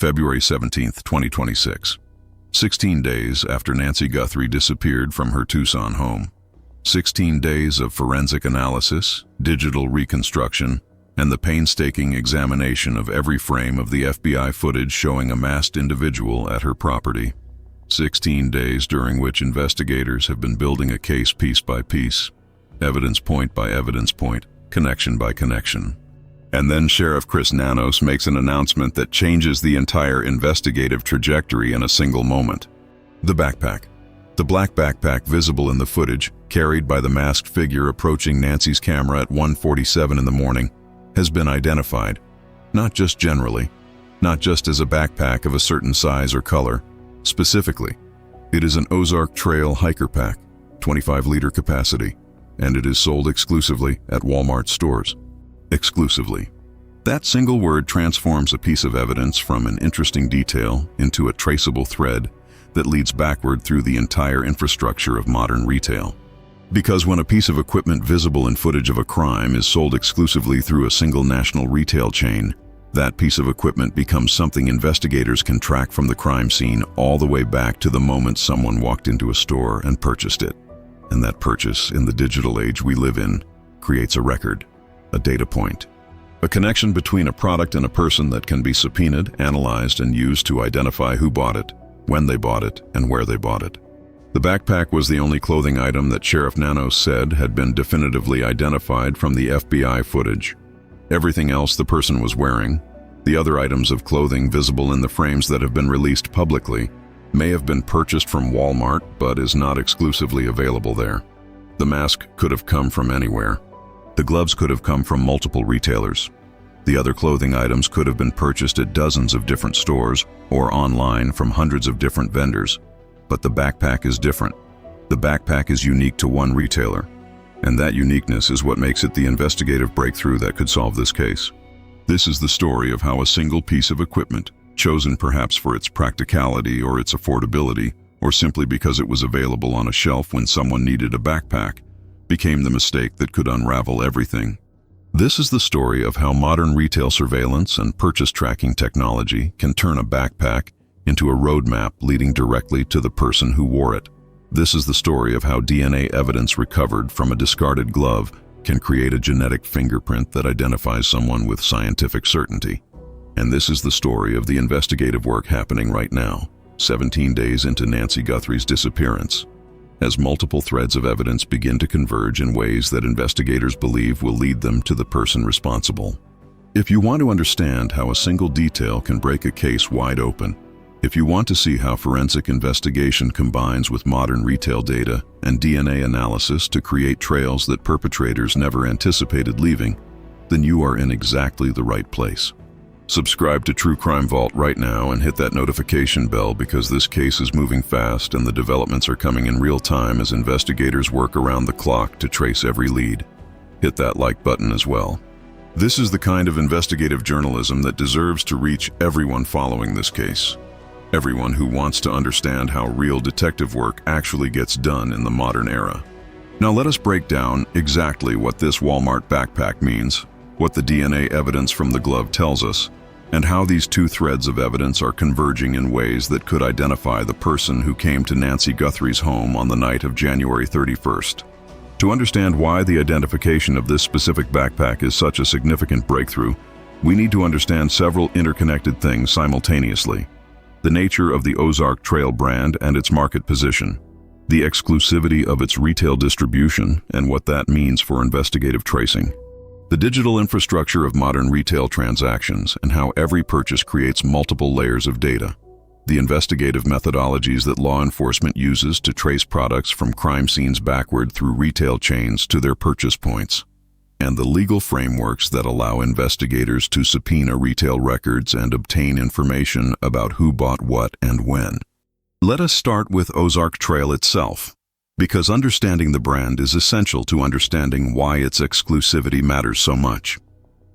February 17, 2026. 16 days after Nancy Guthrie disappeared from her Tucson home. 16 days of forensic analysis, digital reconstruction, and the painstaking examination of every frame of the FBI footage showing a masked individual at her property. 16 days during which investigators have been building a case piece by piece, evidence point by evidence point, connection by connection. And then Sheriff Chris Nanos makes an announcement that changes the entire investigative trajectory in a single moment. The backpack. The black backpack visible in the footage, carried by the masked figure approaching Nancy's camera at 1:47 in the morning, has been identified. Not just generally, not just as a backpack of a certain size or color. Specifically, it is an Ozark Trail Hiker Pack, 25-liter capacity, and it is sold exclusively at Walmart stores. Exclusively. That single word transforms a piece of evidence from an interesting detail into a traceable thread that leads backward through the entire infrastructure of modern retail. Because when a piece of equipment visible in footage of a crime is sold exclusively through a single national retail chain, that piece of equipment becomes something investigators can track from the crime scene all the way back to the moment someone walked into a store and purchased it. And that purchase, in the digital age we live in, creates a record, a data point, a connection between a product and a person that can be subpoenaed, analyzed, and used to identify who bought it, when they bought it, and where they bought it. The backpack was the only clothing item that Sheriff Nanos said had been definitively identified from the FBI footage. Everything else the person was wearing, the other items of clothing visible in the frames that have been released publicly, may have been purchased from Walmart but is not exclusively available there. The mask could have come from anywhere. The gloves could have come from multiple retailers. The other clothing items could have been purchased at dozens of different stores or online from hundreds of different vendors. But the backpack is different. The backpack is unique to one retailer, and that uniqueness is what makes it the investigative breakthrough that could solve this case. This is the story of how a single piece of equipment, chosen perhaps for its practicality or its affordability, or simply because it was available on a shelf when someone needed a backpack, became the mistake that could unravel everything. This is the story of how modern retail surveillance and purchase tracking technology can turn a backpack into a roadmap leading directly to the person who wore it. This is the story of how DNA evidence recovered from a discarded glove can create a genetic fingerprint that identifies someone with scientific certainty. And this is the story of the investigative work happening right now, 17 days into Nancy Guthrie's disappearance, as multiple threads of evidence begin to converge in ways that investigators believe will lead them to the person responsible. If you want to understand how a single detail can break a case wide open, if you want to see how forensic investigation combines with modern retail data and DNA analysis to create trails that perpetrators never anticipated leaving, then you are in exactly the right place. Subscribe to True Crime Vault right now and hit that notification bell because this case is moving fast and the developments are coming in real time as investigators work around the clock to trace every lead. Hit that like button as well. This is the kind of investigative journalism that deserves to reach everyone following this case. Everyone who wants to understand how real detective work actually gets done in the modern era. Now let us break down exactly what this Walmart backpack means, what the DNA evidence from the glove tells us, and how these two threads of evidence are converging in ways that could identify the person who came to Nancy Guthrie's home on the night of January 31st. To understand why the identification of this specific backpack is such a significant breakthrough, we need to understand several interconnected things simultaneously. The nature of the Ozark Trail brand and its market position, the exclusivity of its retail distribution and what that means for investigative tracing, the digital infrastructure of modern retail transactions and how every purchase creates multiple layers of data, the investigative methodologies that law enforcement uses to trace products from crime scenes backward through retail chains to their purchase points, and the legal frameworks that allow investigators to subpoena retail records and obtain information about who bought what and when. Let us start with Ozark Trail itself, because understanding the brand is essential to understanding why its exclusivity matters so much.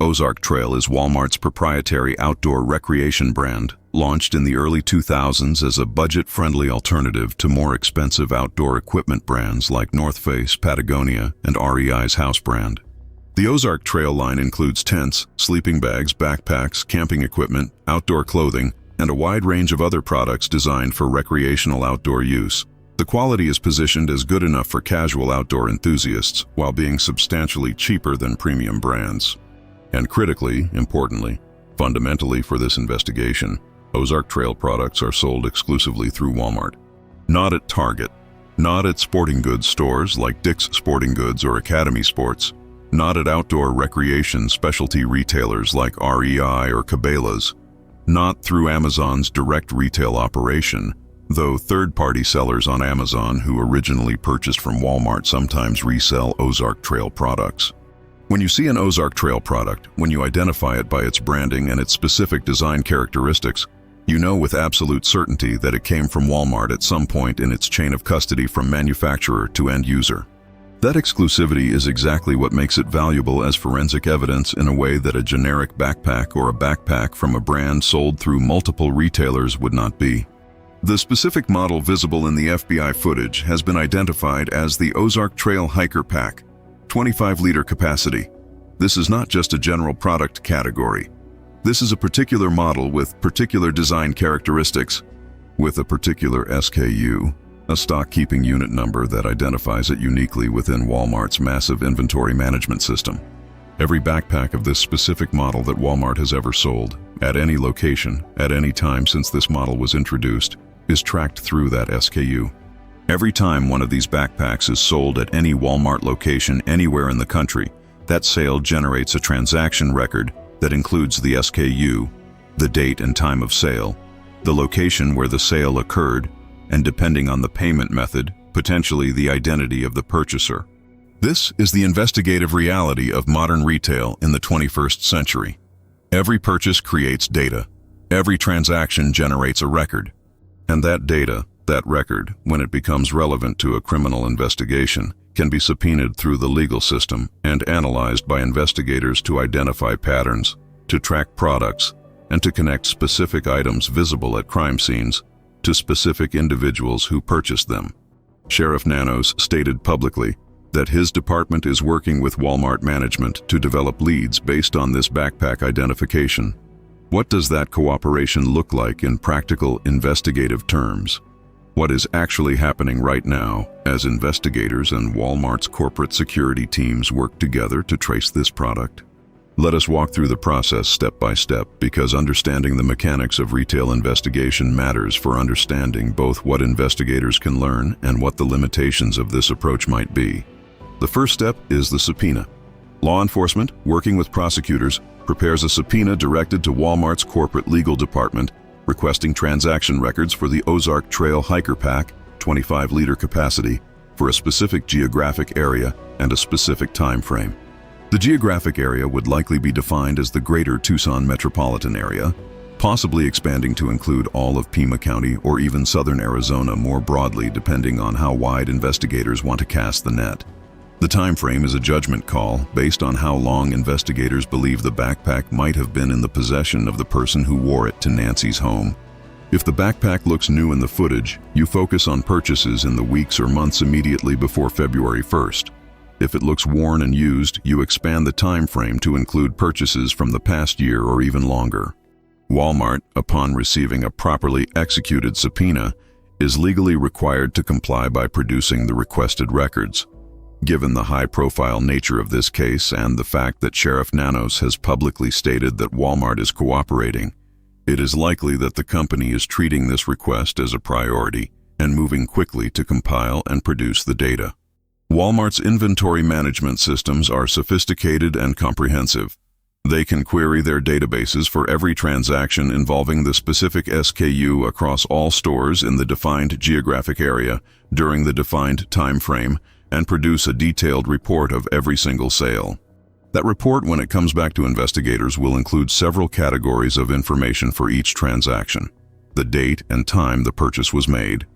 Ozark Trail is Walmart's proprietary outdoor recreation brand, launched in the early 2000s as a budget-friendly alternative to more expensive outdoor equipment brands like North Face, Patagonia, and REI's house brand. The Ozark Trail line includes tents, sleeping bags, backpacks, camping equipment, outdoor clothing, and a wide range of other products designed for recreational outdoor use. The quality is positioned as good enough for casual outdoor enthusiasts while being substantially cheaper than premium brands. And critically, importantly, fundamentally for this investigation, Ozark Trail products are sold exclusively through Walmart. Not at Target, not at sporting goods stores like Dick's Sporting Goods or Academy Sports, not at outdoor recreation specialty retailers like REI or Cabela's, not through Amazon's direct retail operation, though third-party sellers on Amazon who originally purchased from Walmart sometimes resell Ozark Trail products. When you see an Ozark Trail product, when you identify it by its branding and its specific design characteristics, you know with absolute certainty that it came from Walmart at some point in its chain of custody from manufacturer to end user. That exclusivity is exactly what makes it valuable as forensic evidence in a way that a generic backpack or a backpack from a brand sold through multiple retailers would not be. The specific model visible in the FBI footage has been identified as the Ozark Trail Hiker Pack, 25-liter capacity. This is not just a general product category. This is a particular model with particular design characteristics, with a particular SKU, a stock keeping unit number that identifies it uniquely within Walmart's massive inventory management system. Every backpack of this specific model that Walmart has ever sold, at any location, at any time since this model was introduced, is tracked through that SKU. Every time one of these backpacks is sold at any Walmart location anywhere in the country, that sale generates a transaction record that includes the SKU, the date and time of sale, the location where the sale occurred, and depending on the payment method, potentially the identity of the purchaser. This is the investigative reality of modern retail in the 21st century. Every purchase creates data. Every transaction generates a record. And that data, that record, when it becomes relevant to a criminal investigation, can be subpoenaed through the legal system and analyzed by investigators to identify patterns, to track products, and to connect specific items visible at crime scenes to specific individuals who purchased them. Sheriff Nanos stated publicly that his department is working with Walmart management to develop leads based on this backpack identification. What does that cooperation look like in practical investigative terms? What is actually happening right now as investigators and Walmart's corporate security teams work together to trace this product? Let us walk through the process step by step, because understanding the mechanics of retail investigation matters for understanding both what investigators can learn and what the limitations of this approach might be. The first step is the subpoena. Law enforcement, working with prosecutors, prepares a subpoena directed to Walmart's corporate legal department, requesting transaction records for the Ozark Trail Hiker Pack, 25-liter capacity, for a specific geographic area and a specific time frame. The geographic area would likely be defined as the greater Tucson metropolitan area, possibly expanding to include all of Pima County or even southern Arizona more broadly, depending on how wide investigators want to cast the net. The time frame is a judgment call based on how long investigators believe the backpack might have been in the possession of the person who wore it to Nancy's home. If the backpack looks new in the footage, you focus on purchases in the weeks or months immediately before February 1st. If it looks worn and used, you expand the time frame to include purchases from the past year or even longer. Walmart, upon receiving a properly executed subpoena, is legally required to comply by producing the requested records. Given the high-profile nature of this case and the fact that Sheriff Nanos has publicly stated that Walmart is cooperating, it is likely that the company is treating this request as a priority and moving quickly to compile and produce the data. Walmart's inventory management systems are sophisticated and comprehensive. They can query their databases for every transaction involving the specific SKU across all stores in the defined geographic area during the defined time frame and produce a detailed report of every single sale. That report, when it comes back to investigators, will include several categories of information for each transaction: the date and time the purchase was made,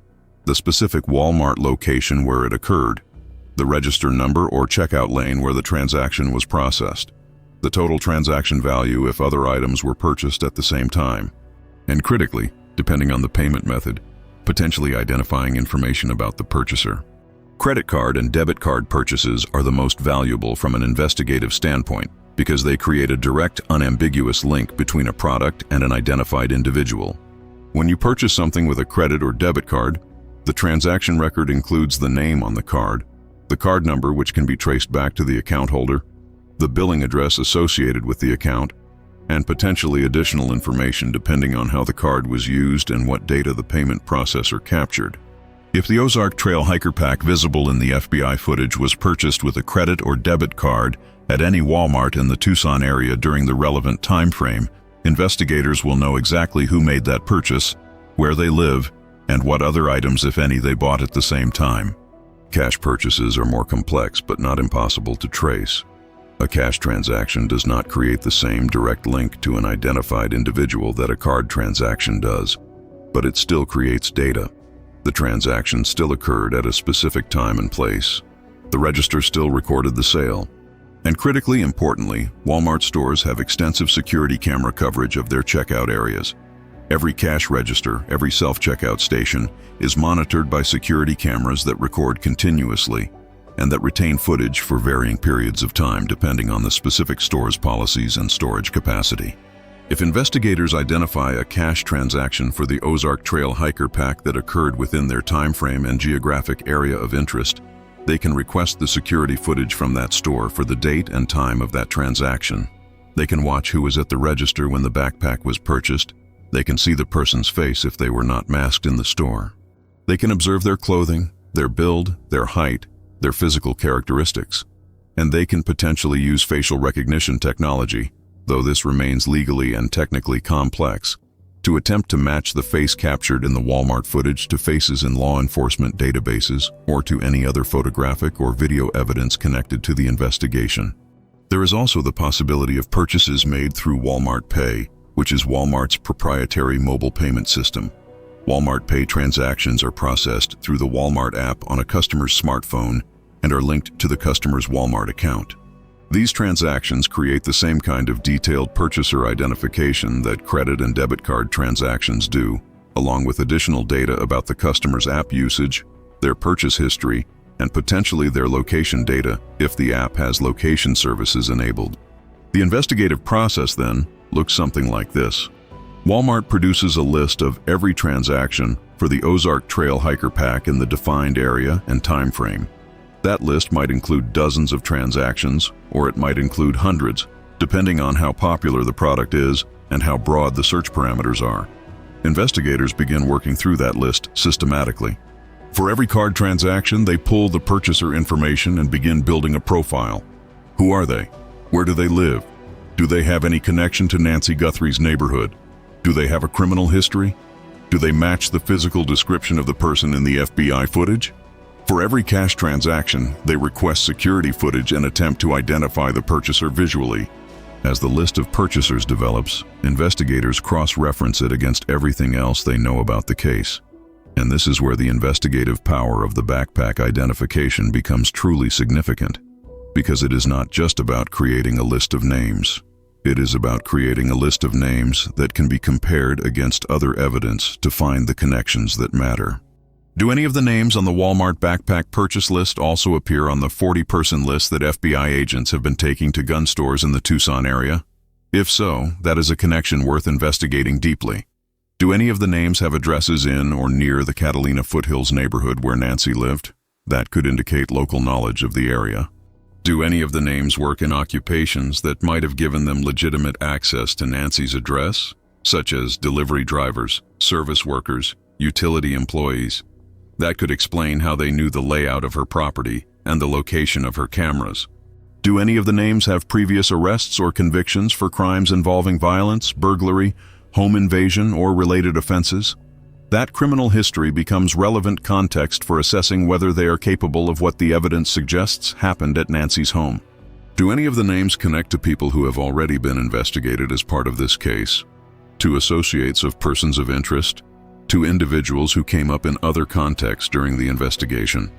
the specific Walmart location where it occurred, the register number or checkout lane where the transaction was processed, the total transaction value if other items were purchased at the same time, and critically, depending on the payment method, potentially identifying information about the purchaser. Credit card and debit card purchases are the most valuable from an investigative standpoint because they create a direct, unambiguous link between a product and an identified individual. When you purchase something with a credit or debit card, the transaction record includes the name on the card number which can be traced back to the account holder, the billing address associated with the account, and potentially additional information depending on how the card was used and what data the payment processor captured. If the Ozark Trail Hiker Pack visible in the FBI footage was purchased with a credit or debit card at any Walmart in the Tucson area during the relevant time frame, investigators will know exactly who made that purchase, where they live, and what other items, if any, they bought at the same time. Cash purchases are more complex but not impossible to trace. A cash transaction does not create the same direct link to an identified individual that a card transaction does, but it still creates data. The transaction still occurred at a specific time and place. The register still recorded the sale. And critically importantly, Walmart stores have extensive security camera coverage of their checkout areas. Every cash register, every self-checkout station is monitored by security cameras that record continuously and that retain footage for varying periods of time depending on the specific store's policies and storage capacity. If investigators identify a cash transaction for the Ozark Trail Hiker Pack that occurred within their time frame and geographic area of interest, they can request the security footage from that store for the date and time of that transaction. They can watch who was at the register when the backpack was purchased. They can see the person's face if they were not masked in the store. They can observe their clothing, their build, their height, their physical characteristics. And they can potentially use facial recognition technology, though this remains legally and technically complex, to attempt to match the face captured in the Walmart footage to faces in law enforcement databases or to any other photographic or video evidence connected to the investigation. There is also the possibility of purchases made through Walmart Pay, which is Walmart's proprietary mobile payment system. Walmart Pay transactions are processed through the Walmart app on a customer's smartphone and are linked to the customer's Walmart account. These transactions create the same kind of detailed purchaser identification that credit and debit card transactions do, along with additional data about the customer's app usage, their purchase history, and potentially their location data if the app has location services enabled. The investigative process, then, looks something like this. Walmart produces a list of every transaction for the Ozark Trail Hiker Pack in the defined area and time frame. That list might include dozens of transactions, or it might include hundreds, depending on how popular the product is and how broad the search parameters are. Investigators begin working through that list systematically. For every card transaction, they pull the purchaser information and begin building a profile. Who are they? Where do they live? Do they have any connection to Nancy Guthrie's neighborhood? Do they have a criminal history? Do they match the physical description of the person in the FBI footage? For every cash transaction, they request security footage and attempt to identify the purchaser visually. As the list of purchasers develops, investigators cross-reference it against everything else they know about the case. And this is where the investigative power of the backpack identification becomes truly significant, because it is not just about creating a list of names. It is about creating a list of names that can be compared against other evidence to find the connections that matter. Do any of the names on the Walmart backpack purchase list also appear on the 40-person list that FBI agents have been taking to gun stores in the Tucson area? If so, that is a connection worth investigating deeply. Do any of the names have addresses in or near the Catalina Foothills neighborhood where Nancy lived? That could indicate local knowledge of the area. Do any of the names work in occupations that might have given them legitimate access to Nancy's address, such as delivery drivers, service workers, utility employees? That could explain how they knew the layout of her property and the location of her cameras. Do any of the names have previous arrests or convictions for crimes involving violence, burglary, home invasion, or related offenses? That criminal history becomes relevant context for assessing whether they are capable of what the evidence suggests happened at Nancy's home. Do any of the names connect to people who have already been investigated as part of this case? To associates of persons of interest? To individuals who came up in other contexts during the investigation?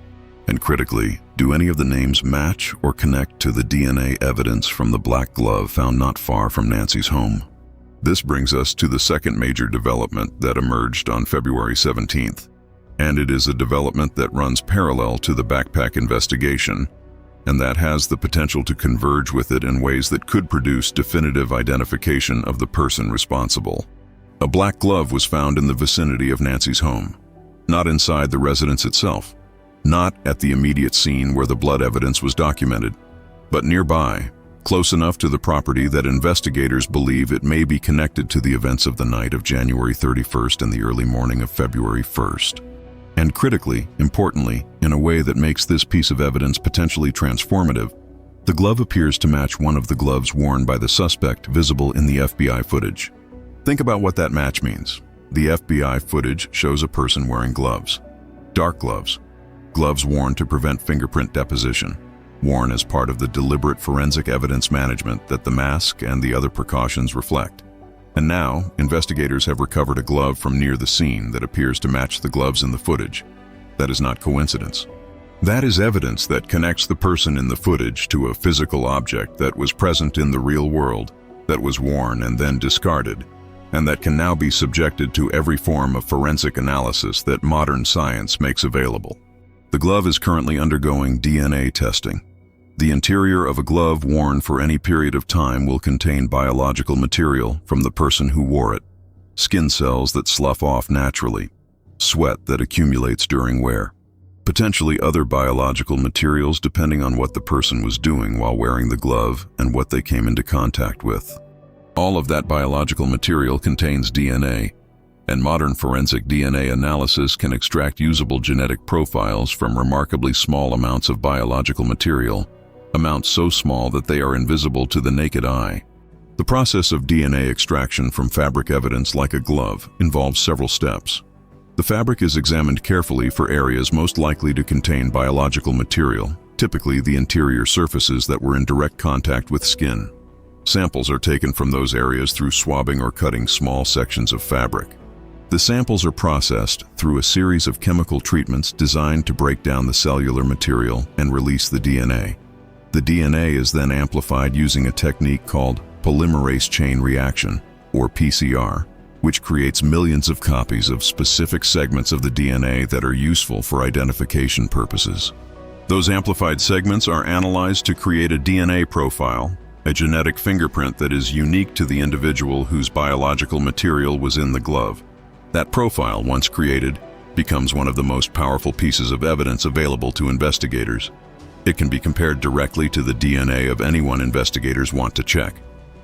And critically, do any of the names match or connect to the DNA evidence from the black glove found not far from Nancy's home? This brings us to the second major development that emerged on February 17th, and it is a development that runs parallel to the backpack investigation, and that has the potential to converge with it in ways that could produce definitive identification of the person responsible. A black glove was found in the vicinity of Nancy's home, not inside the residence itself, not at the immediate scene where the blood evidence was documented, but nearby, close enough to the property that investigators believe it may be connected to the events of the night of January 31st and the early morning of February 1st. And critically, importantly, in a way that makes this piece of evidence potentially transformative, the glove appears to match one of the gloves worn by the suspect visible in the FBI footage. Think about what that match means. The FBI footage shows a person wearing gloves. Dark gloves. Gloves worn to prevent fingerprint deposition. Worn as part of the deliberate forensic evidence management that the mask and the other precautions reflect. And now, investigators have recovered a glove from near the scene that appears to match the gloves in the footage. That is not coincidence. That is evidence that connects the person in the footage to a physical object that was present in the real world, that was worn and then discarded, and that can now be subjected to every form of forensic analysis that modern science makes available. The glove is currently undergoing DNA testing. The interior of a glove worn for any period of time will contain biological material from the person who wore it. Skin cells that slough off naturally, sweat that accumulates during wear, potentially other biological materials depending on what the person was doing while wearing the glove and what they came into contact with. All of that biological material contains DNA, and modern forensic DNA analysis can extract usable genetic profiles from remarkably small amounts of biological material, amounts so small that they are invisible to the naked eye. The process of DNA extraction from fabric evidence like a glove involves several steps. The fabric is examined carefully for areas most likely to contain biological material, typically the interior surfaces that were in direct contact with skin. Samples are taken from those areas through swabbing or cutting small sections of fabric. The samples are processed through a series of chemical treatments designed to break down the cellular material and release the DNA. The DNA is then amplified using a technique called polymerase chain reaction, or PCR, which creates millions of copies of specific segments of the DNA that are useful for identification purposes. Those amplified segments are analyzed to create a DNA profile, a genetic fingerprint that is unique to the individual whose biological material was in the glove. That profile, once created, becomes one of the most powerful pieces of evidence available to investigators. It can be compared directly to the DNA of anyone investigators want to check.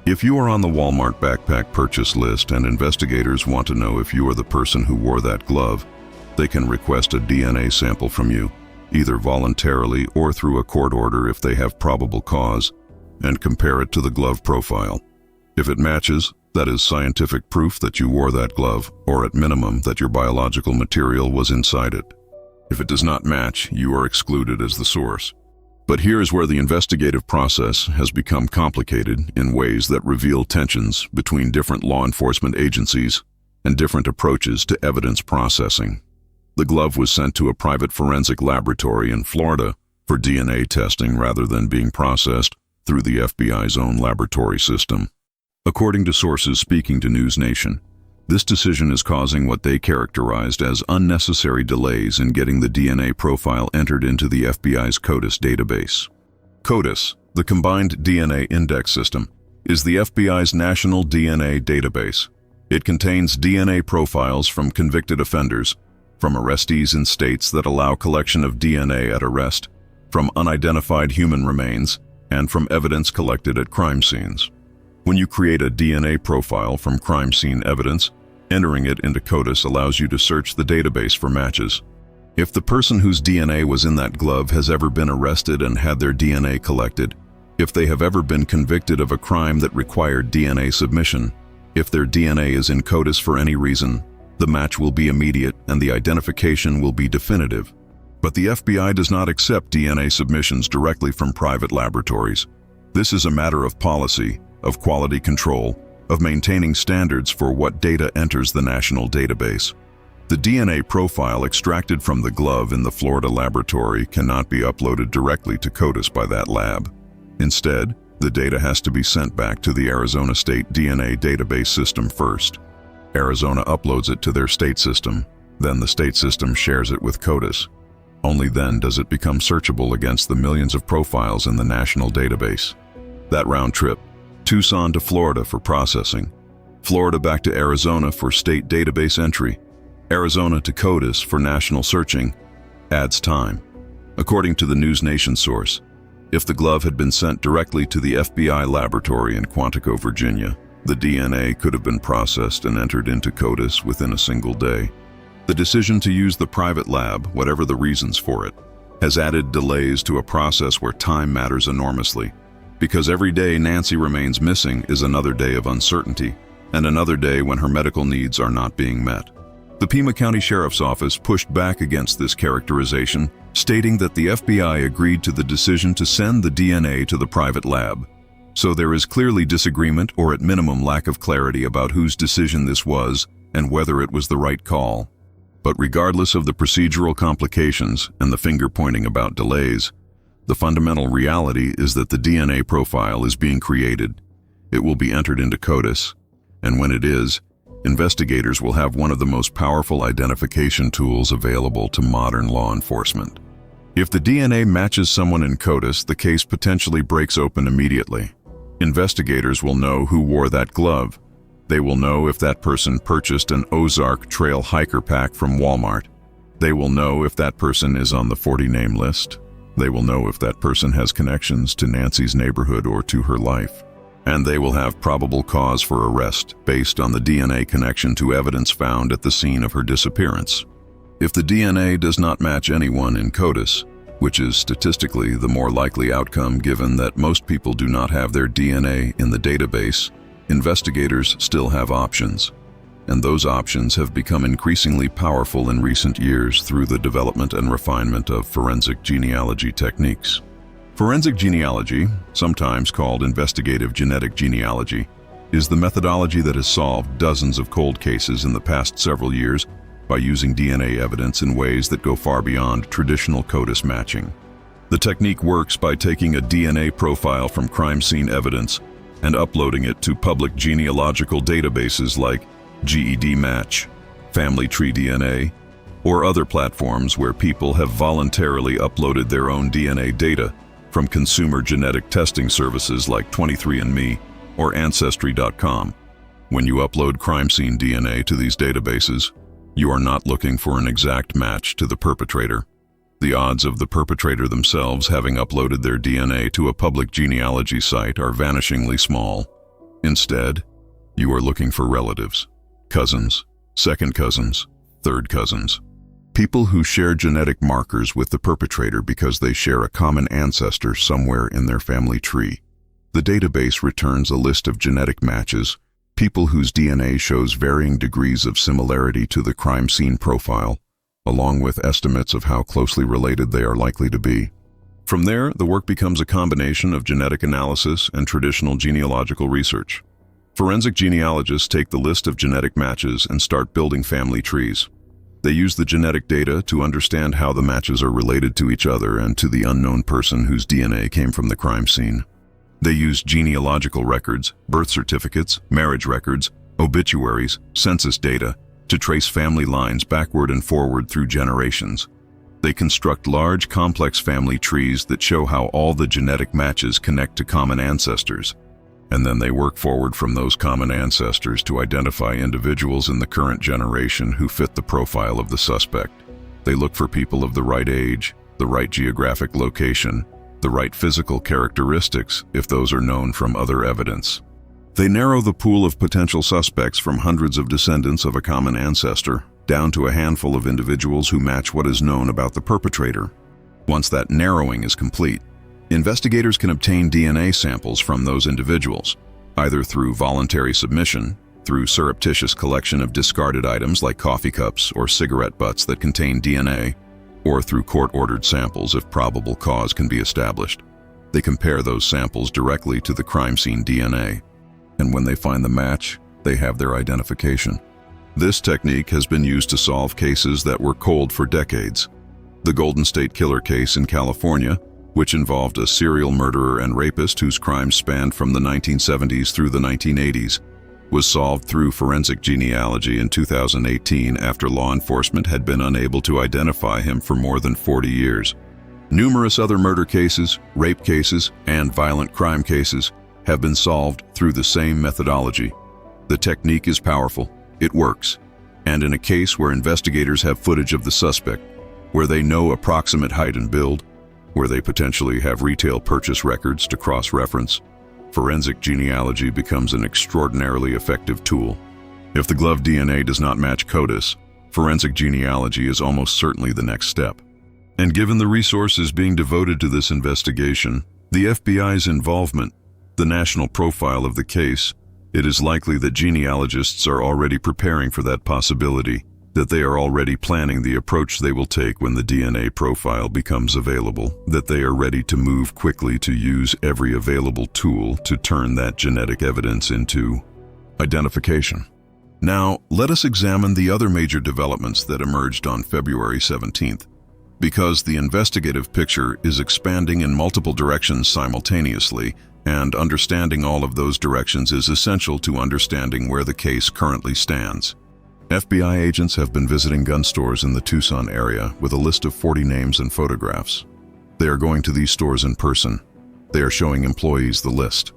If you are on the Walmart backpack purchase list and investigators want to know if you are the person who wore that glove, they can request a DNA sample from you, either voluntarily or through a court order if they have probable cause, and compare it to the glove profile. If it matches, that is scientific proof that you wore that glove, or at minimum that your biological material was inside it. If it does not match, you are excluded as the source. But here is where the investigative process has become complicated in ways that reveal tensions between different law enforcement agencies and different approaches to evidence processing. The glove was sent to a private forensic laboratory in Florida for DNA testing rather than being processed through the FBI's own laboratory system. According to sources speaking to News Nation, this decision is causing what they characterized as unnecessary delays in getting the DNA profile entered into the FBI's CODIS database. CODIS, the Combined DNA Index System, is the FBI's national DNA database. It contains DNA profiles from convicted offenders, from arrestees in states that allow collection of DNA at arrest, from unidentified human remains, and from evidence collected at crime scenes. When you create a DNA profile from crime scene evidence, entering it into CODIS allows you to search the database for matches. If the person whose DNA was in that glove has ever been arrested and had their DNA collected, if they have ever been convicted of a crime that required DNA submission, if their DNA is in CODIS for any reason, the match will be immediate and the identification will be definitive. But the FBI does not accept DNA submissions directly from private laboratories. This is a matter of policy, of quality control, of maintaining standards for what data enters the national database. The DNA profile extracted from the glove in the Florida laboratory cannot be uploaded directly to CODIS by that lab. Instead, the data has to be sent back to the Arizona State DNA database system first. Arizona uploads it to their state system, then the state system shares it with CODIS. Only then does it become searchable against the millions of profiles in the national database. That round trip, Tucson to Florida for processing, Florida back to Arizona for state database entry, Arizona to CODIS for national searching, adds time. According to the News Nation source, if the glove had been sent directly to the FBI laboratory in Quantico, Virginia, the DNA could have been processed and entered into CODIS within a single day. The decision to use the private lab, whatever the reasons for it, has added delays to a process where time matters enormously, because every day Nancy remains missing is another day of uncertainty, and another day when her medical needs are not being met. The Pima County Sheriff's Office pushed back against this characterization, stating that the FBI agreed to the decision to send the DNA to the private lab. So there is clearly disagreement, or at minimum lack of clarity about whose decision this was and whether it was the right call. But regardless of the procedural complications and the finger-pointing about delays, the fundamental reality is that the DNA profile is being created. It will be entered into CODIS, and when it is, investigators will have one of the most powerful identification tools available to modern law enforcement. If the DNA matches someone in CODIS, the case potentially breaks open immediately. Investigators will know who wore that glove. They will know if that person purchased an Ozark Trail Hiker Pack from Walmart. They will know if that person is on the 40 name list. They will know if that person has connections to Nancy's neighborhood or to her life. And they will have probable cause for arrest based on the DNA connection to evidence found at the scene of her disappearance. If the DNA does not match anyone in CODIS, which is statistically the more likely outcome given that most people do not have their DNA in the database, investigators still have options. And those options have become increasingly powerful in recent years through the development and refinement of forensic genealogy techniques. Forensic genealogy, sometimes called investigative genetic genealogy, is the methodology that has solved dozens of cold cases in the past several years by using DNA evidence in ways that go far beyond traditional CODIS matching. The technique works by taking a DNA profile from crime scene evidence and uploading it to public genealogical databases like GED Match, Family Tree DNA, or other platforms where people have voluntarily uploaded their own DNA data from consumer genetic testing services like 23andMe or Ancestry.com. When you upload crime scene DNA to these databases, you are not looking for an exact match to the perpetrator. The odds of the perpetrator themselves having uploaded their DNA to a public genealogy site are vanishingly small. Instead, you are looking for relatives, cousins, second cousins, third cousins. People who share genetic markers with the perpetrator because they share a common ancestor somewhere in their family tree. The database returns a list of genetic matches, people whose DNA shows varying degrees of similarity to the crime scene profile, along with estimates of how closely related they are likely to be. From there, the work becomes a combination of genetic analysis and traditional genealogical research. Forensic genealogists take the list of genetic matches and start building family trees. They use the genetic data to understand how the matches are related to each other and to the unknown person whose DNA came from the crime scene. They use genealogical records, birth certificates, marriage records, obituaries, census data to trace family lines backward and forward through generations. They construct large, complex family trees that show how all the genetic matches connect to common ancestors. And then they work forward from those common ancestors to identify individuals in the current generation who fit the profile of the suspect. They look for people of the right age, the right geographic location, the right physical characteristics if those are known from other evidence. They narrow the pool of potential suspects from hundreds of descendants of a common ancestor down to a handful of individuals who match what is known about the perpetrator. Once that narrowing is complete, investigators can obtain DNA samples from those individuals, either through voluntary submission, through surreptitious collection of discarded items like coffee cups or cigarette butts that contain DNA, or through court-ordered samples if probable cause can be established. They compare those samples directly to the crime scene DNA, and when they find the match, they have their identification. This technique has been used to solve cases that were cold for decades. The Golden State Killer case in California, which involved a serial murderer and rapist whose crimes spanned from the 1970s through the 1980s, was solved through forensic genealogy in 2018 after law enforcement had been unable to identify him for more than 40 years. Numerous other murder cases, rape cases, and violent crime cases have been solved through the same methodology. The technique is powerful. It works. And in a case where investigators have footage of the suspect, where they know approximate height and build, where they potentially have retail purchase records to cross-reference, forensic genealogy becomes an extraordinarily effective tool. If the glove DNA does not match CODIS, forensic genealogy is almost certainly the next step. And given the resources being devoted to this investigation, the FBI's involvement, the national profile of the case, it is likely that genealogists are already preparing for that possibility, that they are already planning the approach they will take when the DNA profile becomes available, that they are ready to move quickly to use every available tool to turn that genetic evidence into identification. Now, let us examine the other major developments that emerged on February 17th. Because the investigative picture is expanding in multiple directions simultaneously, and understanding all of those directions is essential to understanding where the case currently stands. FBI agents have been visiting gun stores in the Tucson area with a list of 40 names and photographs. They are going to these stores in person. They are showing employees the list.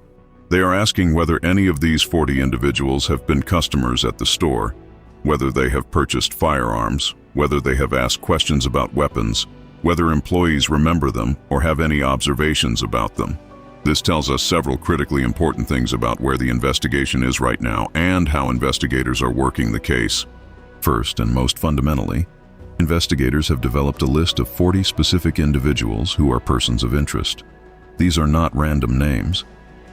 They are asking whether any of these 40 individuals have been customers at the store, whether they have purchased firearms, whether they have asked questions about weapons, whether employees remember them or have any observations about them. This tells us several critically important things about where the investigation is right now and how investigators are working the case. First, and most fundamentally, investigators have developed a list of 40 specific individuals who are persons of interest. These are not random names.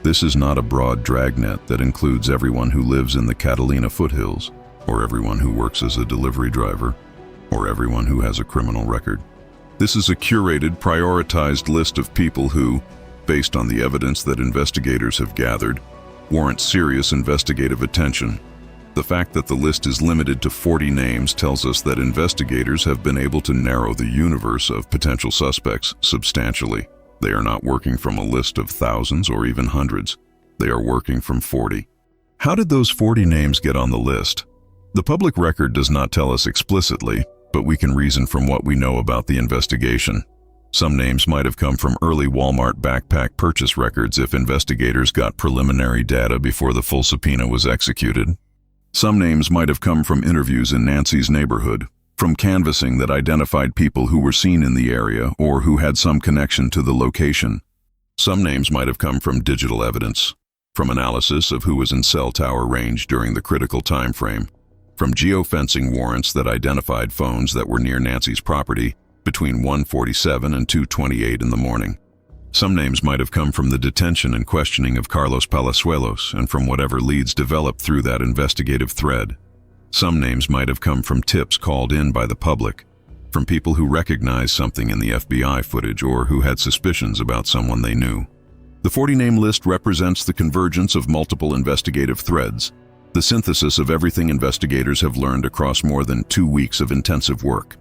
This is not a broad dragnet that includes everyone who lives in the Catalina foothills, or everyone who works as a delivery driver, or everyone who has a criminal record. This is a curated, prioritized list of people who, based on the evidence that investigators have gathered, warrant serious investigative attention. The fact that the list is limited to 40 names tells us that investigators have been able to narrow the universe of potential suspects substantially. They are not working from a list of thousands or even hundreds. They are working from 40. How did those 40 names get on the list? The public record does not tell us explicitly, but we can reason from what we know about the investigation. Some names might have come from early Walmart backpack purchase records if investigators got preliminary data before the full subpoena was executed. Some names might have come from interviews in Nancy's neighborhood, from canvassing that identified people who were seen in the area or who had some connection to the location. Some names might have come from digital evidence, from analysis of who was in cell tower range during the critical time frame, from geofencing warrants that identified phones that were near Nancy's property between 1:47 and 2:28 in the morning. Some names might have come from the detention and questioning of Carlos Palazuelos and from whatever leads developed through that investigative thread. Some names might have come from tips called in by the public, from people who recognized something in the FBI footage or who had suspicions about someone they knew. The 40-name list represents the convergence of multiple investigative threads, the synthesis of everything investigators have learned across more than 2 weeks of intensive work.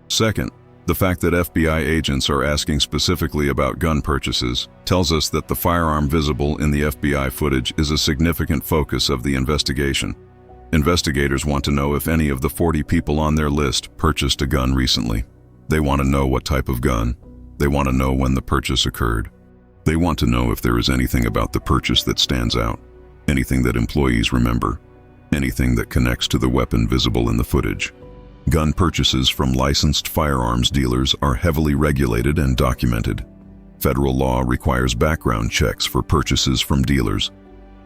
Second, the fact that FBI agents are asking specifically about gun purchases tells us that the firearm visible in the FBI footage is a significant focus of the investigation. Investigators want to know if any of the 40 people on their list purchased a gun recently. They want to know what type of gun. They want to know when the purchase occurred. They want to know if there is anything about the purchase that stands out, anything that employees remember, anything that connects to the weapon visible in the footage. Gun purchases from licensed firearms dealers are heavily regulated and documented. Federal law requires background checks for purchases from dealers.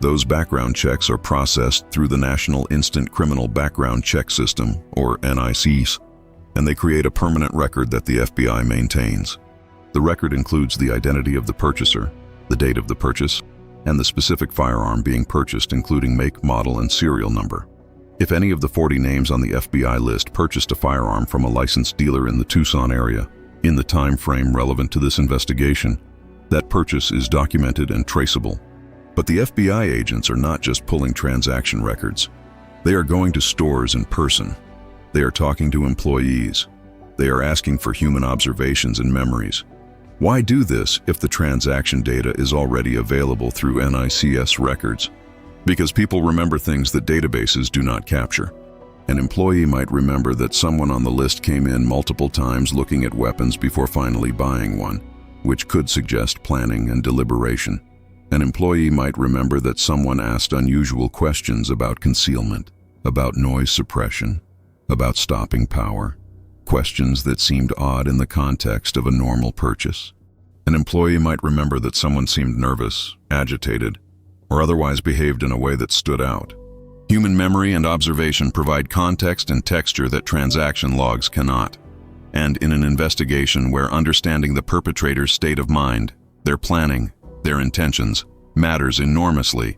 Those background checks are processed through the National Instant Criminal Background Check System, or NICS, and they create a permanent record that the FBI maintains. The record includes the identity of the purchaser, the date of the purchase, and the specific firearm being purchased, including make, model, and serial number. If any of the 40 names on the FBI list purchased a firearm from a licensed dealer in the Tucson area, in the time frame relevant to this investigation, that purchase is documented and traceable. But the FBI agents are not just pulling transaction records. They are going to stores in person. They are talking to employees. They are asking for human observations and memories. Why do this if the transaction data is already available through NICS records? Because people remember things that databases do not capture. An employee might remember that someone on the list came in multiple times looking at weapons before finally buying one, which could suggest planning and deliberation. An employee might remember that someone asked unusual questions about concealment, about noise suppression, about stopping power, questions that seemed odd in the context of a normal purchase. An employee might remember that someone seemed nervous, agitated, or otherwise behaved in a way that stood out. Human memory and observation provide context and texture that transaction logs cannot. And in an investigation where understanding the perpetrator's state of mind, their planning, their intentions, matters enormously,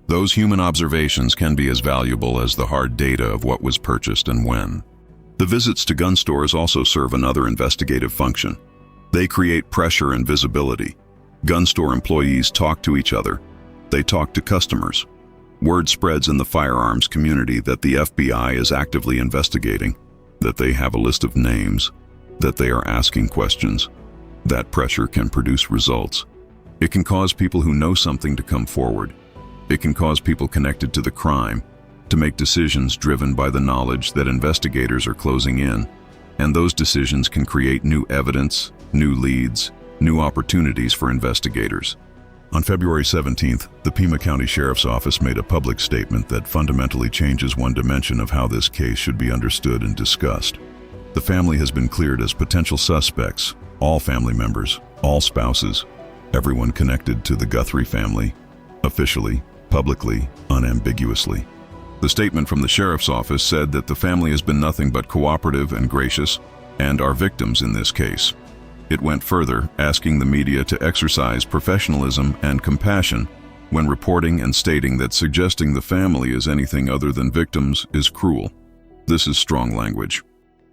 those human observations can be as valuable as the hard data of what was purchased and when. The visits to gun stores also serve another investigative function. They create pressure and visibility. Gun store employees talk to each other. They talk to customers. Word spreads in the firearms community that the FBI is actively investigating, that they have a list of names, that they are asking questions. That pressure can produce results. It can cause people who know something to come forward. It can cause people connected to the crime to make decisions driven by the knowledge that investigators are closing in, and those decisions can create new evidence, new leads, new opportunities for investigators. On February 17th, the Pima County Sheriff's Office made a public statement that fundamentally changes one dimension of how this case should be understood and discussed. The family has been cleared as potential suspects, all family members, all spouses, everyone connected to the Guthrie family, officially, publicly, unambiguously. The statement from the Sheriff's Office said that the family has been nothing but cooperative and gracious, and are victims in this case. It went further, asking the media to exercise professionalism and compassion when reporting and stating that suggesting the family is anything other than victims is cruel. This is strong language.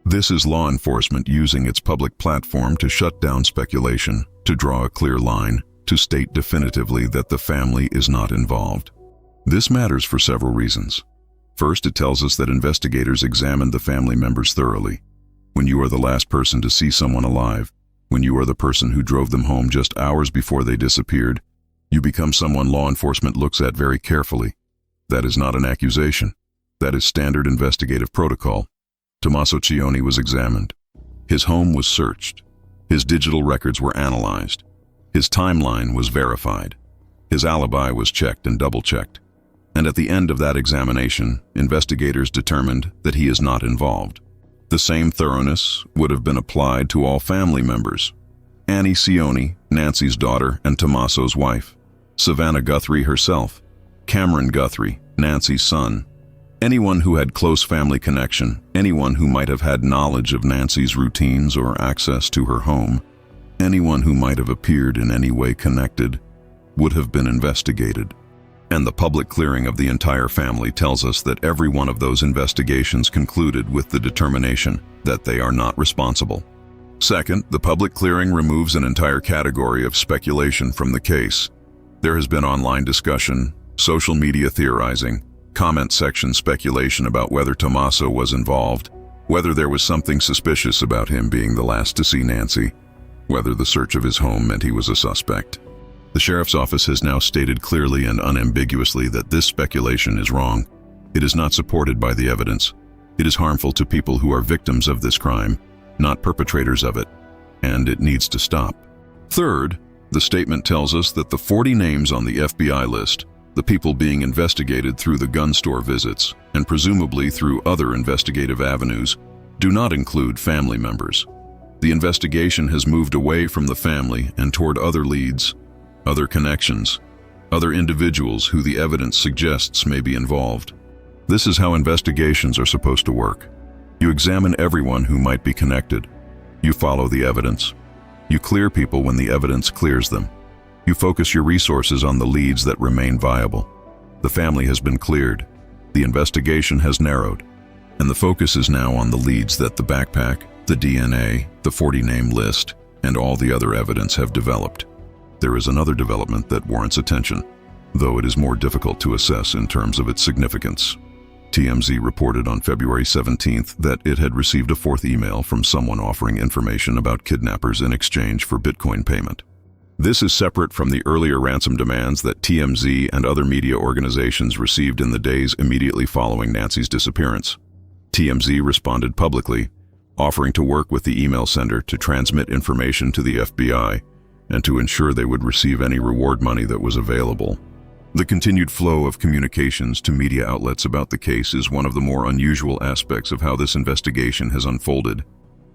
This is law enforcement using its public platform to shut down speculation, to draw a clear line, to state definitively that the family is not involved. This matters for several reasons. First, it tells us that investigators examined the family members thoroughly. When you are the last person to see someone alive, when you are the person who drove them home just hours before they disappeared, you become someone law enforcement looks at very carefully. That is not an accusation. That is standard investigative protocol. Tommaso Cioni was examined. His home was searched. His digital records were analyzed. His timeline was verified. His alibi was checked and double-checked. And at the end of that examination, investigators determined that he is not involved. The same thoroughness would have been applied to all family members. Annie Cioni, Nancy's daughter and Tommaso's wife. Savannah Guthrie herself. Cameron Guthrie, Nancy's son. Anyone who had close family connection, anyone who might have had knowledge of Nancy's routines or access to her home, anyone who might have appeared in any way connected, would have been investigated. And the public clearing of the entire family tells us that every one of those investigations concluded with the determination that they are not responsible. Second, the public clearing removes an entire category of speculation from the case. There has been online discussion, social media theorizing, comment section speculation about whether Tommaso was involved, whether there was something suspicious about him being the last to see Nancy, whether the search of his home meant he was a suspect. The Sheriff's Office has now stated clearly and unambiguously that this speculation is wrong. It is not supported by the evidence. It is harmful to people who are victims of this crime, not perpetrators of it, and it needs to stop. Third, the statement tells us that the 40 names on the FBI list, the people being investigated through the gun store visits, and presumably through other investigative avenues, do not include family members. The investigation has moved away from the family and toward other leads, other connections, other individuals who the evidence suggests may be involved. This is how investigations are supposed to work. You examine everyone who might be connected. You follow the evidence. You clear people when the evidence clears them. You focus your resources on the leads that remain viable. The family has been cleared. The investigation has narrowed. And the focus is now on the leads that the backpack, the DNA, the 40-name list, and all the other evidence have developed. There is another development that warrants attention, though it is more difficult to assess in terms of its significance. TMZ reported on February 17th that it had received a fourth email from someone offering information about kidnappers in exchange for Bitcoin payment. This is separate from the earlier ransom demands that TMZ and other media organizations received in the days immediately following Nancy's disappearance. TMZ responded publicly, offering to work with the email sender to transmit information to the FBI, and to ensure they would receive any reward money that was available. The continued flow of communications to media outlets about the case is one of the more unusual aspects of how this investigation has unfolded.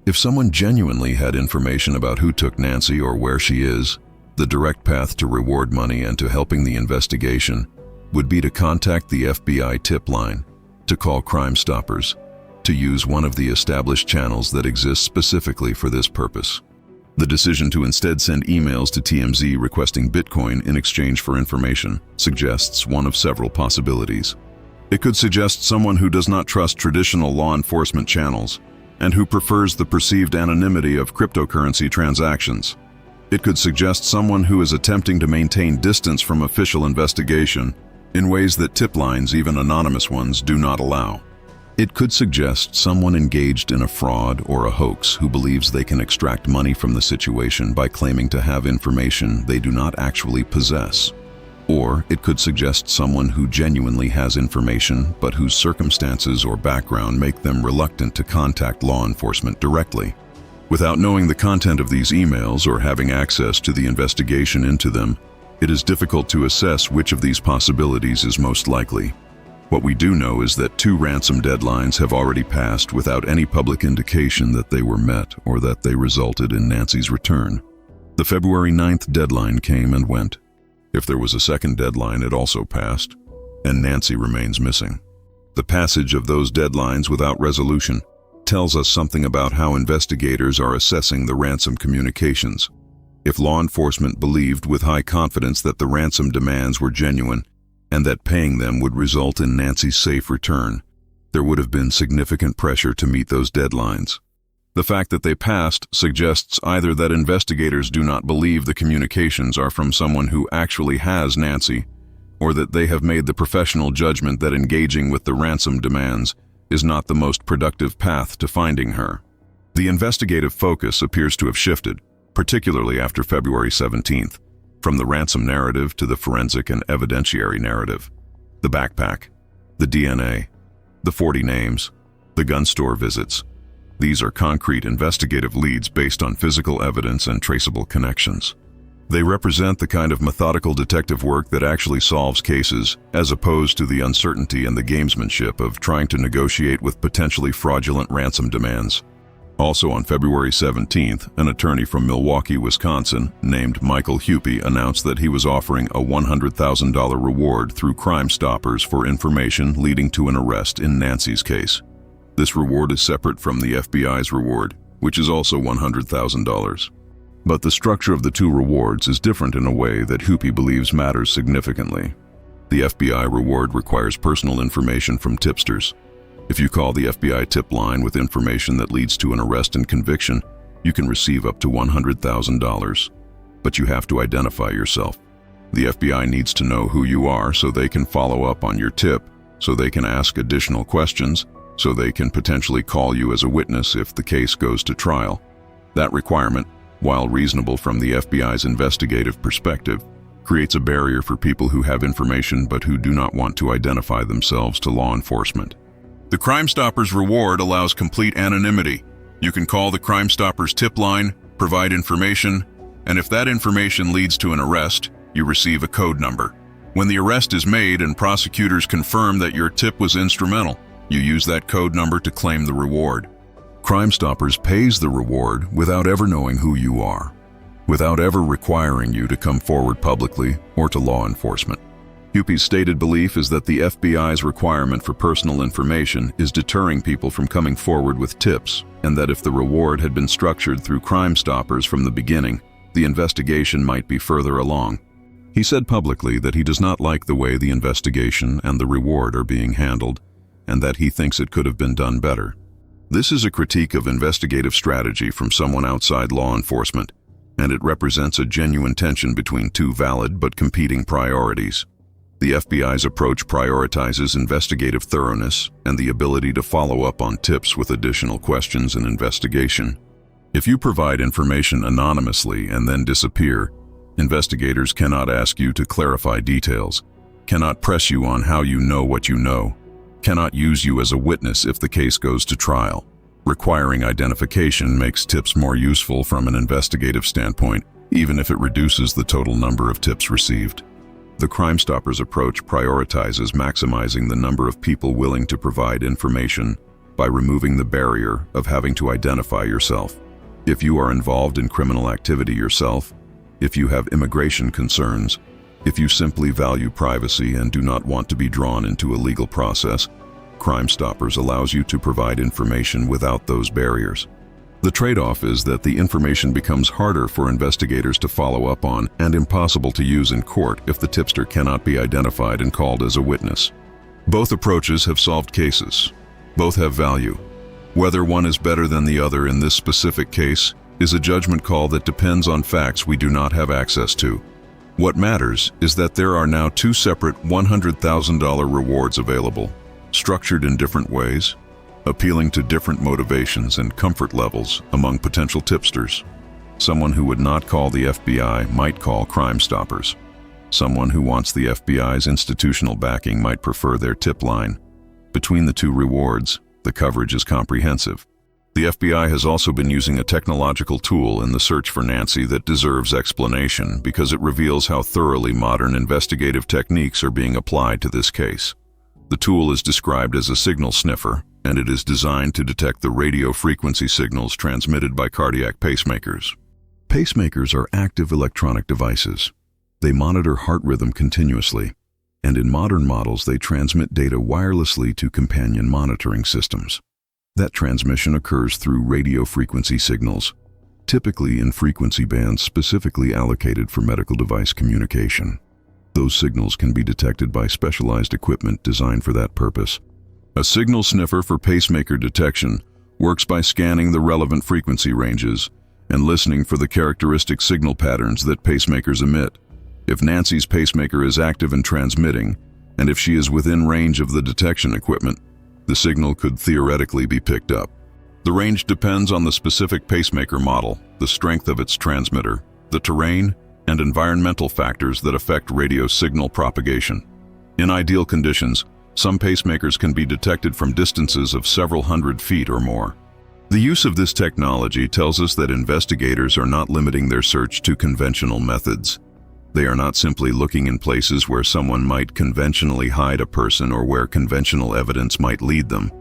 If someone genuinely had information about who took Nancy or where she is, the direct path to reward money and to helping the investigation would be to contact the FBI tip line, to call Crime Stoppers, to use one of the established channels that exist specifically for this purpose. The decision to instead send emails to TMZ requesting Bitcoin in exchange for information suggests one of several possibilities. It could suggest someone who does not trust traditional law enforcement channels and who prefers the perceived anonymity of cryptocurrency transactions. It could suggest someone who is attempting to maintain distance from official investigation in ways that tip lines, even anonymous ones, do not allow. It could suggest someone engaged in a fraud or a hoax who believes they can extract money from the situation by claiming to have information they do not actually possess. Or it could suggest someone who genuinely has information but whose circumstances or background make them reluctant to contact law enforcement directly. Without knowing the content of these emails or having access to the investigation into them, it is difficult to assess which of these possibilities is most likely. What we do know is that 2 ransom deadlines have already passed without any public indication that they were met or that they resulted in Nancy's return. The February 9th deadline came and went. If there was a second deadline, it also passed, and Nancy remains missing. The passage of those deadlines without resolution tells us something about how investigators are assessing the ransom communications. If law enforcement believed with high confidence that the ransom demands were genuine and that paying them would result in Nancy's safe return, there would have been significant pressure to meet those deadlines. The fact that they passed suggests either that investigators do not believe the communications are from someone who actually has Nancy, or that they have made the professional judgment that engaging with the ransom demands is not the most productive path to finding her. The investigative focus appears to have shifted, particularly after February 17th, from the ransom narrative to the forensic and evidentiary narrative. The backpack, the DNA, the 40 names, the gun store visits. These are concrete investigative leads based on physical evidence and traceable connections. They represent the kind of methodical detective work that actually solves cases, as opposed to the uncertainty and the gamesmanship of trying to negotiate with potentially fraudulent ransom demands. Also on February 17th, an attorney from Milwaukee, Wisconsin, named Michael Huppy, announced that he was offering a $100,000 reward through Crime Stoppers for information leading to an arrest in Nancy's case. This reward is separate from the FBI's reward, which is also $100,000. But the structure of the 2 rewards is different in a way that Huppy believes matters significantly. The FBI reward requires personal information from tipsters. If you call the FBI tip line with information that leads to an arrest and conviction, you can receive up to $100,000. But you have to identify yourself. The FBI needs to know who you are so they can follow up on your tip, so they can ask additional questions, so they can potentially call you as a witness if the case goes to trial. That requirement, while reasonable from the FBI's investigative perspective, creates a barrier for people who have information but who do not want to identify themselves to law enforcement. The Crime Stoppers reward allows complete anonymity. You can call the Crime Stoppers tip line, provide information, and if that information leads to an arrest, you receive a code number. When the arrest is made and prosecutors confirm that your tip was instrumental, you use that code number to claim the reward. Crime Stoppers pays the reward without ever knowing who you are, without ever requiring you to come forward publicly or to law enforcement. Huppy's stated belief is that the FBI's requirement for personal information is deterring people from coming forward with tips, and that if the reward had been structured through Crime Stoppers from the beginning, the investigation might be further along. He said publicly that he does not like the way the investigation and the reward are being handled, and that he thinks it could have been done better. This is a critique of investigative strategy from someone outside law enforcement, and it represents a genuine tension between 2 valid but competing priorities. The FBI's approach prioritizes investigative thoroughness and the ability to follow up on tips with additional questions and investigation. If you provide information anonymously and then disappear, investigators cannot ask you to clarify details, cannot press you on how you know what you know, cannot use you as a witness if the case goes to trial. Requiring identification makes tips more useful from an investigative standpoint, even if it reduces the total number of tips received. The Crime Stoppers approach prioritizes maximizing the number of people willing to provide information by removing the barrier of having to identify yourself. If you are involved in criminal activity yourself, if you have immigration concerns, if you simply value privacy and do not want to be drawn into a legal process, Crime Stoppers allows you to provide information without those barriers. The trade-off is that the information becomes harder for investigators to follow up on and impossible to use in court if the tipster cannot be identified and called as a witness. Both approaches have solved cases. Both have value. Whether one is better than the other in this specific case is a judgment call that depends on facts we do not have access to. What matters is that there are now two separate $100,000 rewards available, structured in different ways, appealing to different motivations and comfort levels among potential tipsters. Someone who would not call the FBI might call Crime Stoppers. Someone who wants the FBI's institutional backing might prefer their tip line. Between the two rewards, the coverage is comprehensive. The FBI has also been using a technological tool in the search for Nancy that deserves explanation because it reveals how thoroughly modern investigative techniques are being applied to this case. The tool is described as a signal sniffer, and it is designed to detect the radio frequency signals transmitted by cardiac pacemakers. Pacemakers are active electronic devices. They monitor heart rhythm continuously, and in modern models they transmit data wirelessly to companion monitoring systems. That transmission occurs through radio frequency signals, typically in frequency bands specifically allocated for medical device communication. Those signals can be detected by specialized equipment designed for that purpose. A signal sniffer for pacemaker detection works by scanning the relevant frequency ranges and listening for the characteristic signal patterns that pacemakers emit. If Nancy's pacemaker is active and transmitting, and if she is within range of the detection equipment, the signal could theoretically be picked up. The range depends on the specific pacemaker model, the strength of its transmitter, the terrain, and environmental factors that affect radio signal propagation. In ideal conditions, some pacemakers can be detected from distances of several hundred feet or more. The use of this technology tells us that investigators are not limiting their search to conventional methods. They are not simply looking in places where someone might conventionally hide a person or where conventional evidence might lead them.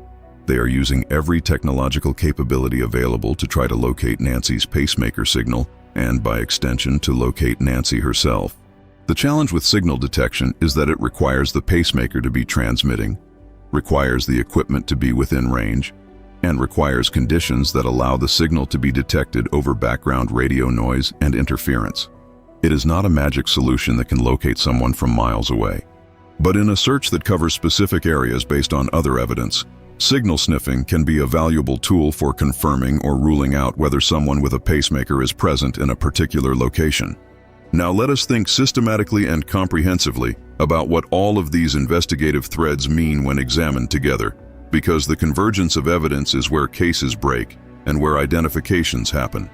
They are using every technological capability available to try to locate Nancy's pacemaker signal and, by extension, to locate Nancy herself. The challenge with signal detection is that it requires the pacemaker to be transmitting, requires the equipment to be within range, and requires conditions that allow the signal to be detected over background radio noise and interference. It is not a magic solution that can locate someone from miles away. But in a search that covers specific areas based on other evidence, signal sniffing can be a valuable tool for confirming or ruling out whether someone with a pacemaker is present in a particular location. Now let us think systematically and comprehensively about what all of these investigative threads mean when examined together, because the convergence of evidence is where cases break and where identifications happen.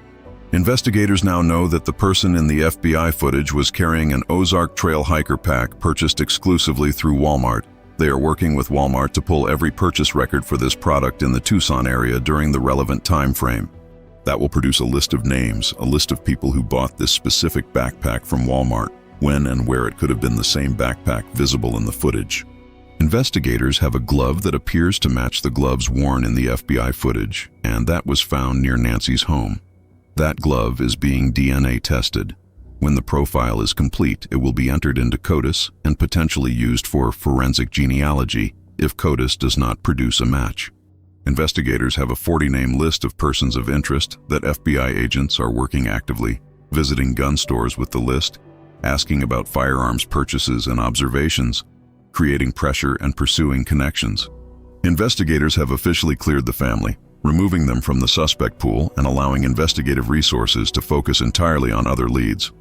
Investigators now know that the person in the FBI footage was carrying an Ozark Trail Hiker Pack purchased exclusively through Walmart. They are working with Walmart to pull every purchase record for this product in the Tucson area during the relevant time frame. That will produce a list of names, a list of people who bought this specific backpack from Walmart, when and where it could have been the same backpack visible in the footage. Investigators have a glove that appears to match the gloves worn in the FBI footage, and that was found near Nancy's home. That glove is being DNA tested. When the profile is complete, it will be entered into CODIS and potentially used for forensic genealogy if CODIS does not produce a match. Investigators have a 40-name list of persons of interest that FBI agents are working actively, visiting gun stores with the list, asking about firearms purchases and observations, creating pressure and pursuing connections. Investigators have officially cleared the family, removing them from the suspect pool and allowing investigative resources to focus entirely on other leads.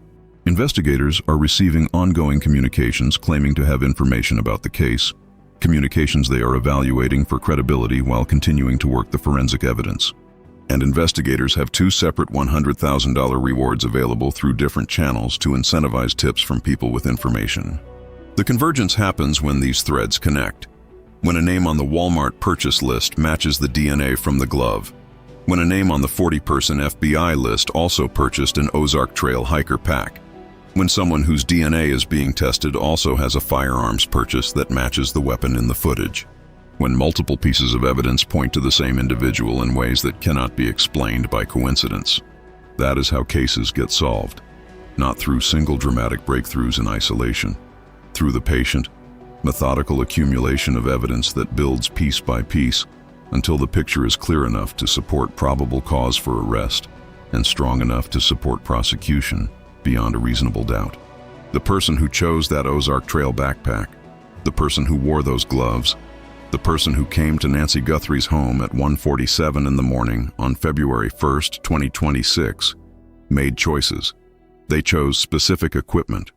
Investigators are receiving ongoing communications claiming to have information about the case, communications they are evaluating for credibility while continuing to work the forensic evidence. And investigators have two separate $100,000 rewards available through different channels to incentivize tips from people with information. The convergence happens when these threads connect. When a name on the Walmart purchase list matches the DNA from the glove, when a name on the 40-person FBI list also purchased an Ozark Trail Hiker Pack, when someone whose DNA is being tested also has a firearms purchase that matches the weapon in the footage, when multiple pieces of evidence point to the same individual in ways that cannot be explained by coincidence. That is how cases get solved, not through single dramatic breakthroughs in isolation, through the patient, methodical accumulation of evidence that builds piece by piece until the picture is clear enough to support probable cause for arrest and strong enough to support prosecution beyond a reasonable doubt. The person who chose that Ozark Trail backpack, the person who wore those gloves, the person who came to Nancy Guthrie's home at 1:47 in the morning on February 1st, 2026, made choices. They chose specific equipment.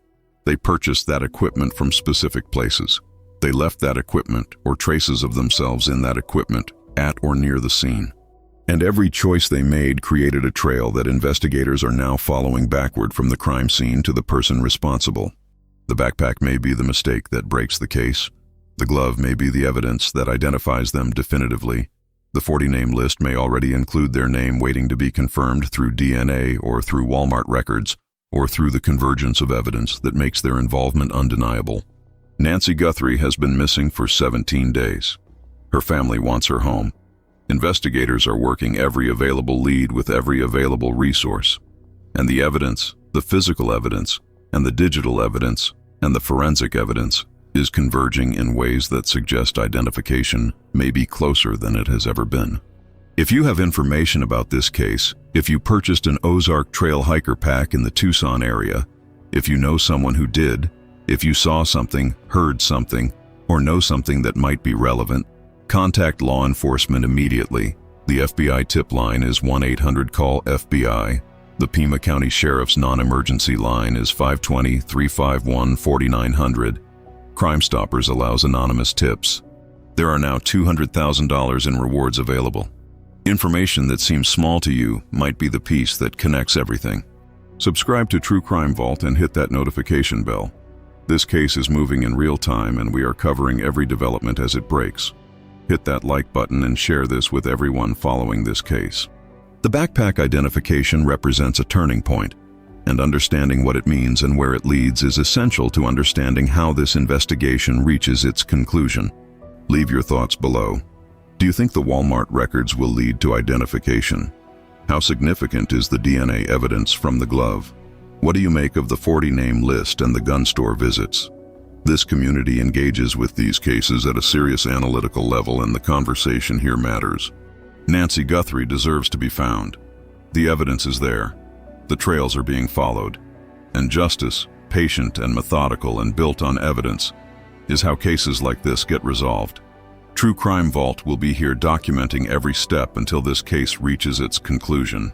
They purchased that equipment from specific places. They left that equipment or traces of themselves in that equipment at or near the scene. And every choice they made created a trail that investigators are now following backward from the crime scene to the person responsible. The backpack may be the mistake that breaks the case. The glove may be the evidence that identifies them definitively. The 40-name list may already include their name waiting to be confirmed through DNA or through Walmart records or through the convergence of evidence that makes their involvement undeniable. Nancy Guthrie has been missing for 17 days. Her family wants her home. Investigators are working every available lead with every available resource. And the evidence, the physical evidence, and the digital evidence, and the forensic evidence is converging in ways that suggest identification may be closer than it has ever been. If you have information about this case, if you purchased an Ozark Trail Hiker Pack in the Tucson area, if you know someone who did, if you saw something, heard something, or know something that might be relevant, contact law enforcement immediately. The FBI tip line is 1-800-CALL-FBI. The Pima County Sheriff's non-emergency line is 520-351-4900. Crime Stoppers allows anonymous tips. There are now $200,000 in rewards available. Information that seems small to you might be the piece that connects everything. Subscribe to True Crime Vault and hit that notification bell. This case is moving in real time and we are covering every development as it breaks. Hit that like button and share this with everyone following this case. The backpack identification represents a turning point, and understanding what it means and where it leads is essential to understanding how this investigation reaches its conclusion. Leave your thoughts below. Do you think the Walmart records will lead to identification? How significant is the DNA evidence from the glove? What do you make of the 40-name list and the gun store visits? This community engages with these cases at a serious analytical level, and the conversation here matters. Nancy Guthrie deserves to be found. The evidence is there. The trails are being followed. And justice, patient and methodical and built on evidence, is how cases like this get resolved. True Crime Vault will be here documenting every step until this case reaches its conclusion.